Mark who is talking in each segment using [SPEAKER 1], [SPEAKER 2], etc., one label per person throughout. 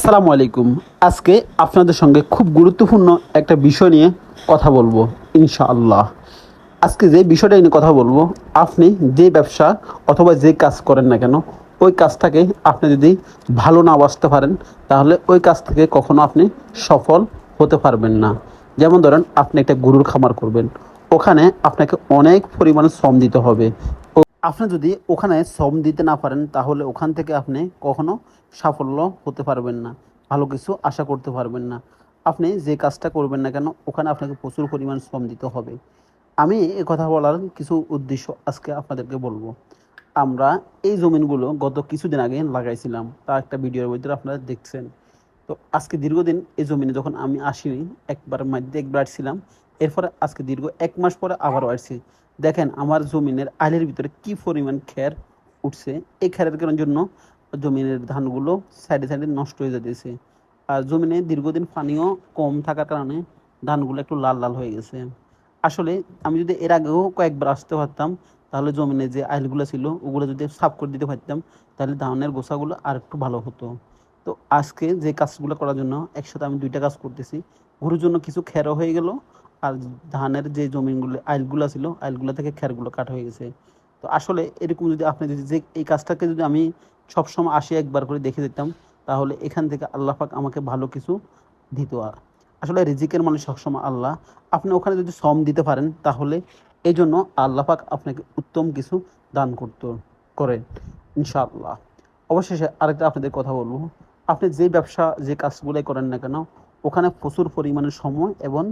[SPEAKER 1] আসসালামু আলাইকুম। আজকে আপনাদের সঙ্গে খুব গুরুত্বপূর্ণ একটা বিষয় নিয়ে কথা বলবো ইনশাআল্লাহ। আজকে যে বিষয়টা নিয়ে কথা বলবো, আপনি যে ব্যবসা অথবা যে কাজ করেন না কেন, ওই কাজটাকে আপনি যদি ভালো না বাসতে পারেন, তাহলে ওই কাজ থেকে কখনো আপনি সফল হতে পারবেন না। যেমন ধরেন, আপনি একটা গরুর খামার করবেন, ওখানে আপনাকে অনেক পরিমাণে শ্রম দিতে হবে। আপনি যদি ওখানে শ্রম দিতে না পারেন, তাহলে ওখান থেকে আপনি কখনো সাফল্য হতে পারবেন না, ভালো কিছু আশা করতে পারবেন না। আপনি যে কাজটা করবেন না কেন, ওখানে আপনাকে প্রচুর পরিমাণ শ্রম দিতে হবে। আমি এ কথা বলার কিছু উদ্দেশ্য আজকে আপনাদেরকে বলবো। আমরা এই জমিনগুলো গত কিছুদিন আগে লাগাইছিলাম, তা একটা ভিডিওর ভিতরে আপনারা দেখছেন। তো আজকে দীর্ঘদিন এই জমিনে যখন আমি আসিনি, একবার মাঝে একবার আসছিলাম, এরপরে আজকে দীর্ঘ 1 মাস পরে আবারও আসছি। দেখেন আমার জমিনের আইলের ভিতরে কি পরিমাণ খ্যার উঠছে। এই খ্যারের কারণের জন্য জমিনের ধানগুলো সাইডে সাইডে নষ্ট হয়ে যেতেছে। আর জমিনে দীর্ঘদিন পানিও কম থাকার কারণে ধানগুলো একটু লাল লাল হয়ে গেছে। আসলে আমি যদি এর আগেও কয়েকবার আসতে পারতাম, তাহলে জমিনে যে আইলগুলো ছিল ওগুলো যদি সাফ করে দিতে পারতাম, তাহলে ধানের গোছাগুলো আর একটু ভালো হতো। তো আজকে যে কাজগুলো করার জন্য একসাথে আমি 2টা কাজ করতেছি। গরুর জন্য কিছু খ্যারও হয়ে গেল, আর ধানের যে জমিনগুলো আইলগুলো ছিল, আইলগুলো থেকে খ্যারগুলো কাটা হয়ে গেছে। তো আসলে এরকম যদি আপনি যদি যে এই কাজটাকে যদি আমি সবসময় আসি একবার করে দেখে দিতাম, তাহলে এখান থেকে আল্লাহ পাক আমাকে ভালো কিছু দিত। আসলে রিজিকের মানে সবসময় আল্লাহ। আপনি ওখানে যদি শ্রম দিতে পারেন, তাহলে এই জন্য আল্লাহ পাক আপনাকে উত্তম কিছু দান করেন ইনশাআল্লাহ। অবশেষে আরেকটা আপনাদের কথা বলবো, আপনি যে ব্যবসা যে কাজগুলোই করেন না কেন, ওখানে প্রচুর পরিমাণে সময় এবং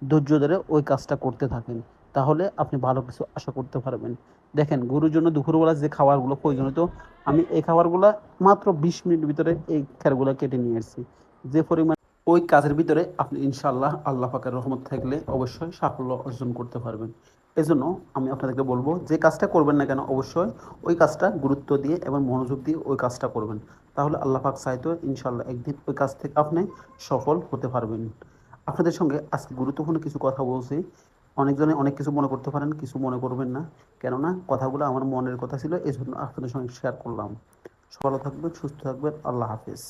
[SPEAKER 1] ধৈর্য ধরে ওই কাজটা করতে থাকেন, তাহলে আপনি ভালো কিছু আশা করতে পারবেন। দেখেন, গরুর জন্য দুপুরবেলা যে খাবারগুলো প্রয়োজন হতো, আমি এই খাবারগুলো মাত্র 20 মিনিটের ভিতরে এই খেরগুলো কেটে নিয়ে এসেছি। যে পরিমাণ ওই কাজের ভিতরে আপনি ইনশাআল্লাহ আল্লাহ পাকের রহমত থাকলে অবশ্যই সাফল্য অর্জন করতে পারবেন। এজন্য আমি আপনাদেরকে বলবো, যে কাজটা করবেন না কেন অবশ্যই ওই কাজটা গুরুত্ব দিয়ে এবং মনোযোগ দিয়ে ওই কাজটা করবেন। তাহলে আল্লাহ পাক চাইতো ইনশাআল্লাহ একদিন ওই কাজ থেকে আপনি সফল হতে পারবেন। আপনাদের সঙ্গে আজকে গুরুত্বপূর্ণ কিছু কথা বলছি। অনেকজনে অনেক কিছু মনে করতে পারেন, কিছু মনে করবেন না। কেননা কথাগুলো আমার মনের কথা ছিল, এই জন্য আপনাদের সঙ্গে শেয়ার করলাম। ভালো থাকবেন, সুস্থ থাকবেন। আল্লাহ হাফেজ।